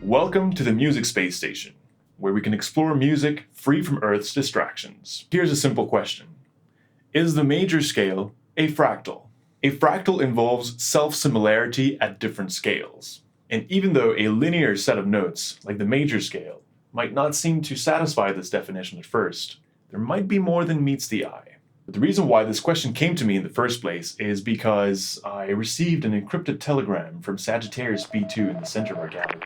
Welcome to the Music Space Station, where we can explore music free from Earth's distractions. Here's a simple question. Is the major scale a fractal? A fractal involves self-similarity at different scales. And even though a linear set of notes, like the major scale, might not seem to satisfy this definition at first, there might be more than meets the eye. But the reason why this question came to me in the first place is because I received an encrypted telegram from Sagittarius B2 in the center of our gallery.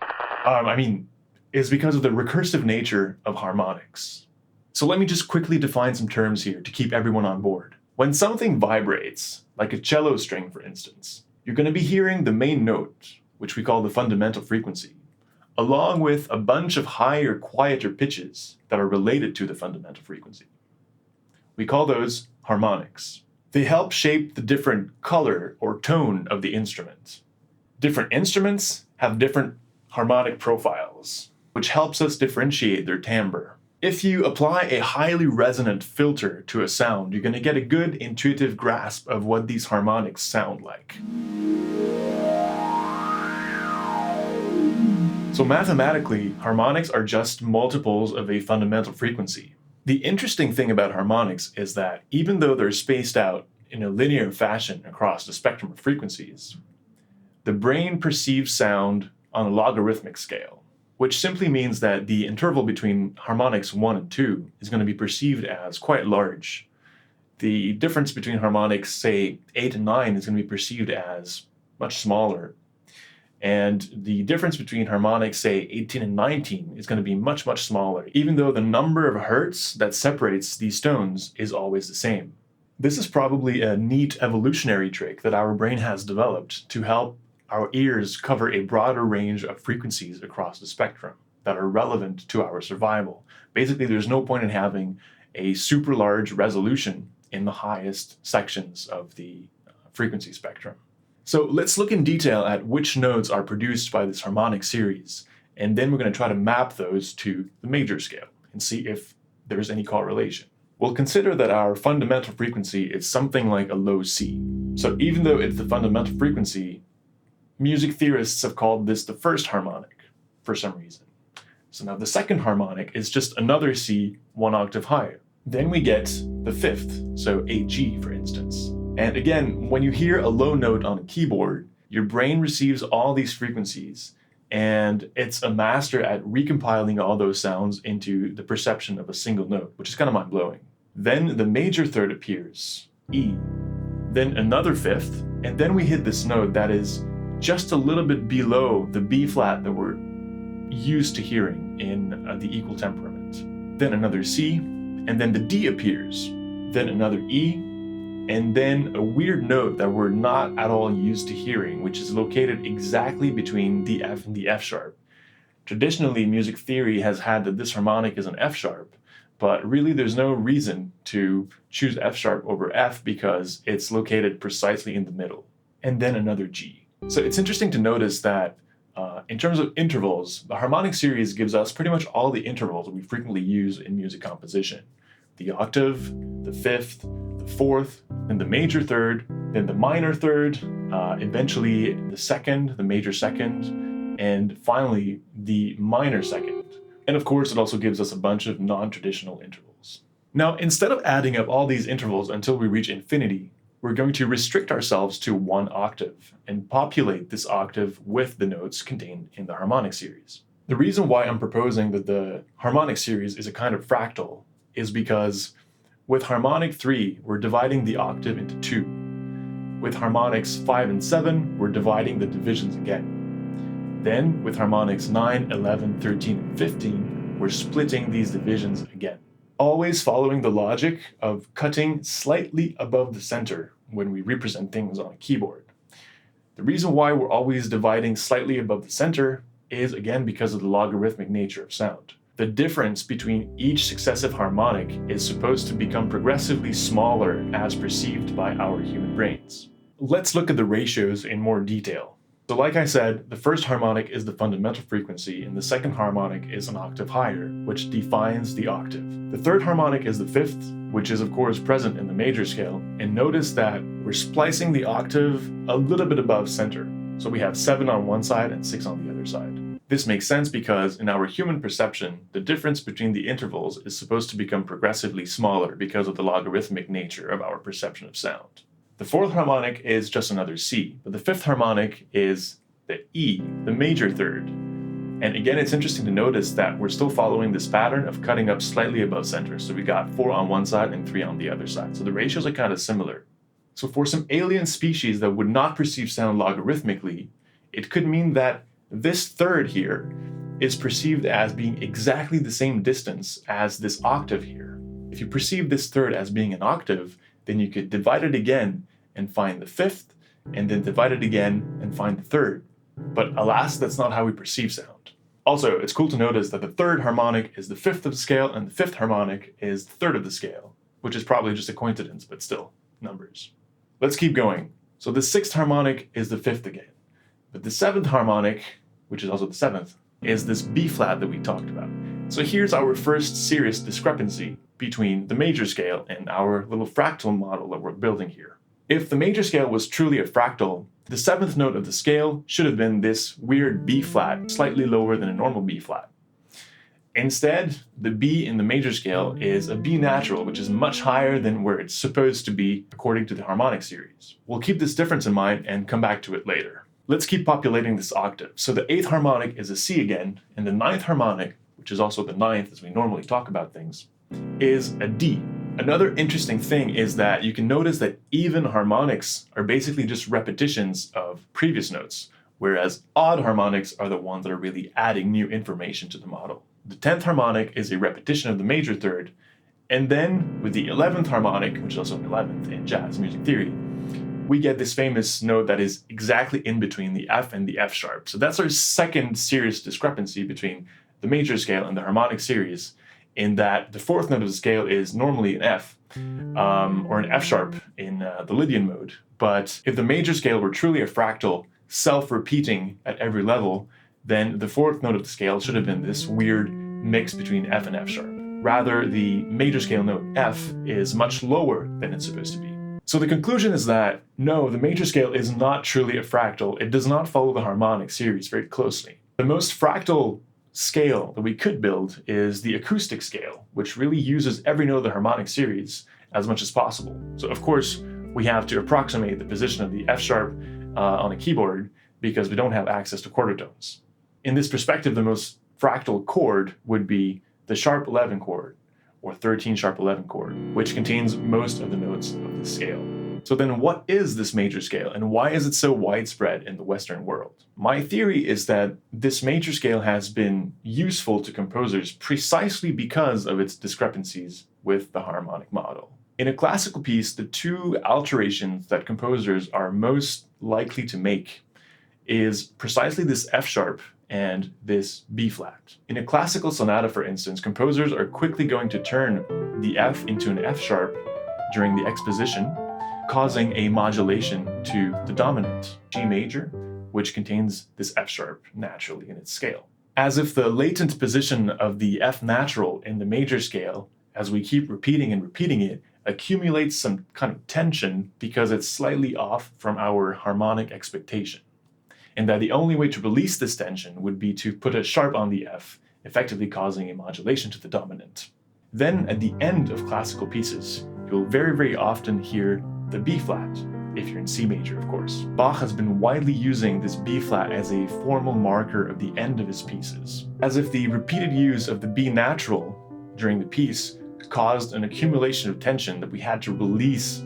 Is because of the recursive nature of harmonics. So let me just quickly define some terms here to keep everyone on board. When something vibrates, like a cello string for instance, you're going to be hearing the main note, which we call the fundamental frequency, along with a bunch of higher, quieter pitches that are related to the fundamental frequency. We call those harmonics. They help shape the different color or tone of the instrument. Different instruments have different harmonic profiles, which helps us differentiate their timbre. If you apply a highly resonant filter to a sound, you're going to get a good intuitive grasp of what these harmonics sound like. So mathematically, harmonics are just multiples of a fundamental frequency. The interesting thing about harmonics is that even though they're spaced out in a linear fashion across the spectrum of frequencies, the brain perceives sound on a logarithmic scale, which simply means that the interval between harmonics 1 and 2 is going to be perceived as quite large. The difference between harmonics, say, 8 and 9 is going to be perceived as much smaller. And the difference between harmonics, say, 18 and 19 is going to be much, much smaller, even though the number of hertz that separates these tones is always the same. This is probably a neat evolutionary trick that our brain has developed to help our ears cover a broader range of frequencies across the spectrum that are relevant to our survival. Basically, there's no point in having a super large resolution in the highest sections of the frequency spectrum. So let's look in detail at which notes are produced by this harmonic series, and then we're going to try to map those to the major scale and see if there's any correlation. We'll consider that our fundamental frequency is something like a low C. So even though it's the fundamental frequency, music theorists have called this the first harmonic for some reason. So now the second harmonic is just another C 1 octave higher. Then we get the fifth, so a G for instance. And again, when you hear a low note on a keyboard, your brain receives all these frequencies, and it's a master at recompiling all those sounds into the perception of a single note, which is kind of mind-blowing. Then the major third appears, E, then another fifth, and then we hit this note that is just a little bit below the B flat that we're used to hearing in the equal temperament. Then another C, and then the D appears, then another E, and then a weird note that we're not at all used to hearing, which is located exactly between the F and the F sharp. Traditionally, music theory has had that this harmonic is an F sharp, but really there's no reason to choose F sharp over F because it's located precisely in the middle. And then another G. So it's interesting to notice that in terms of intervals, the harmonic series gives us pretty much all the intervals that we frequently use in music composition. The octave, the fifth, the fourth, then the major third, then the minor third, eventually the second, the major second, and finally the minor second. And of course, it also gives us a bunch of non-traditional intervals. Now, instead of adding up all these intervals until we reach infinity, we're going to restrict ourselves to 1 octave and populate this octave with the notes contained in the harmonic series. The reason why I'm proposing that the harmonic series is a kind of fractal is because with harmonic 3, we're dividing the octave into 2. With harmonics 5 and 7, we're dividing the divisions again. Then with harmonics 9, 11, 13, and 15, we're splitting these divisions again. Always following the logic of cutting slightly above the center when we represent things on a keyboard. The reason why we're always dividing slightly above the center is again because of the logarithmic nature of sound. The difference between each successive harmonic is supposed to become progressively smaller as perceived by our human brains. Let's look at the ratios in more detail. So like I said, the first harmonic is the fundamental frequency, and the second harmonic is an octave higher, which defines the octave. The third harmonic is the fifth, which is of course present in the major scale, and notice that we're splicing the octave a little bit above center. So we have 7 on one side and 6 on the other side. This makes sense because in our human perception, the difference between the intervals is supposed to become progressively smaller because of the logarithmic nature of our perception of sound. The fourth harmonic is just another C, but the fifth harmonic is the E, the major third. And again, it's interesting to notice that we're still following this pattern of cutting up slightly above center. So we got 4 on one side and 3 on the other side. So the ratios are kind of similar. So for some alien species that would not perceive sound logarithmically, it could mean that this third here is perceived as being exactly the same distance as this octave here. If you perceive this third as being an octave, then you could divide it again and find the fifth, and then divide it again and find the third. But alas, that's not how we perceive sound. Also, it's cool to notice that the third harmonic is the fifth of the scale and the fifth harmonic is the third of the scale, which is probably just a coincidence, but still, numbers. Let's keep going. So the sixth harmonic is the fifth again. But the seventh harmonic, which is also the seventh, is this B flat that we talked about. So here's our first serious discrepancy between the major scale and our little fractal model that we're building here. If the major scale was truly a fractal, the seventh note of the scale should have been this weird B flat, slightly lower than a normal B flat. Instead, the B in the major scale is a B natural, which is much higher than where it's supposed to be according to the harmonic series. We'll keep this difference in mind and come back to it later. Let's keep populating this octave. So the eighth harmonic is a C again, and the ninth harmonic, which is also the ninth as we normally talk about things, is a D. Another interesting thing is that you can notice that even harmonics are basically just repetitions of previous notes, whereas odd harmonics are the ones that are really adding new information to the model. The 10th harmonic is a repetition of the major third, and then with the 11th harmonic, which is also an 11th in jazz music theory, we get this famous note that is exactly in between the F and the F sharp. So that's our second serious discrepancy between the major scale and the harmonic series, in that the fourth note of the scale is normally an F, or an F sharp in the Lydian mode. But if the major scale were truly a fractal, self-repeating at every level, then the fourth note of the scale should have been this weird mix between F and F sharp. Rather, the major scale note F is much lower than it's supposed to be. So the conclusion is that, no, the major scale is not truly a fractal. It does not follow the harmonic series very closely. The most fractal scale that we could build is the acoustic scale, which really uses every note of the harmonic series as much as possible. So of course, we have to approximate the position of the F sharp on a keyboard because we don't have access to quarter tones. In this perspective, the most fractal chord would be the sharp 11 chord, or 13 sharp 11 chord, which contains most of the notes of the scale. So then what is this major scale, and why is it so widespread in the Western world? My theory is that this major scale has been useful to composers precisely because of its discrepancies with the harmonic model. In a classical piece, the two alterations that composers are most likely to make is precisely this F sharp and this B flat. In a classical sonata, for instance, composers are quickly going to turn the F into an F sharp during the exposition, causing a modulation to the dominant, G major, which contains this F sharp naturally in its scale. As if the latent position of the F natural in the major scale, as we keep repeating and repeating it, accumulates some kind of tension because it's slightly off from our harmonic expectation. And that the only way to release this tension would be to put a sharp on the F, effectively causing a modulation to the dominant. Then at the end of classical pieces, you'll very, very often hear the B flat, if you're in C major, of course. Bach has been widely using this B flat as a formal marker of the end of his pieces, as if the repeated use of the B natural during the piece caused an accumulation of tension that we had to release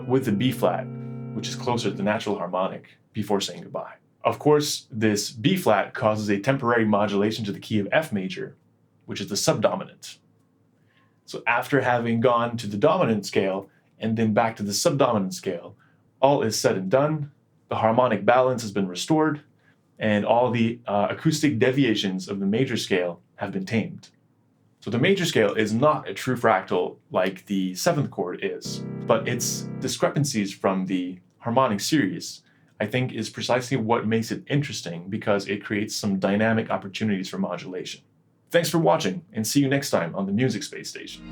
with the B flat, which is closer to the natural harmonic, before saying goodbye. Of course, this B flat causes a temporary modulation to the key of F major, which is the subdominant. So after having gone to the dominant scale and then back to the subdominant scale, all is said and done, the harmonic balance has been restored, and all the acoustic deviations of the major scale have been tamed. So the major scale is not a true fractal like the seventh chord is, but its discrepancies from the harmonic series, I think, is precisely what makes it interesting because it creates some dynamic opportunities for modulation. Thanks for watching, and see you next time on the Music Space Station.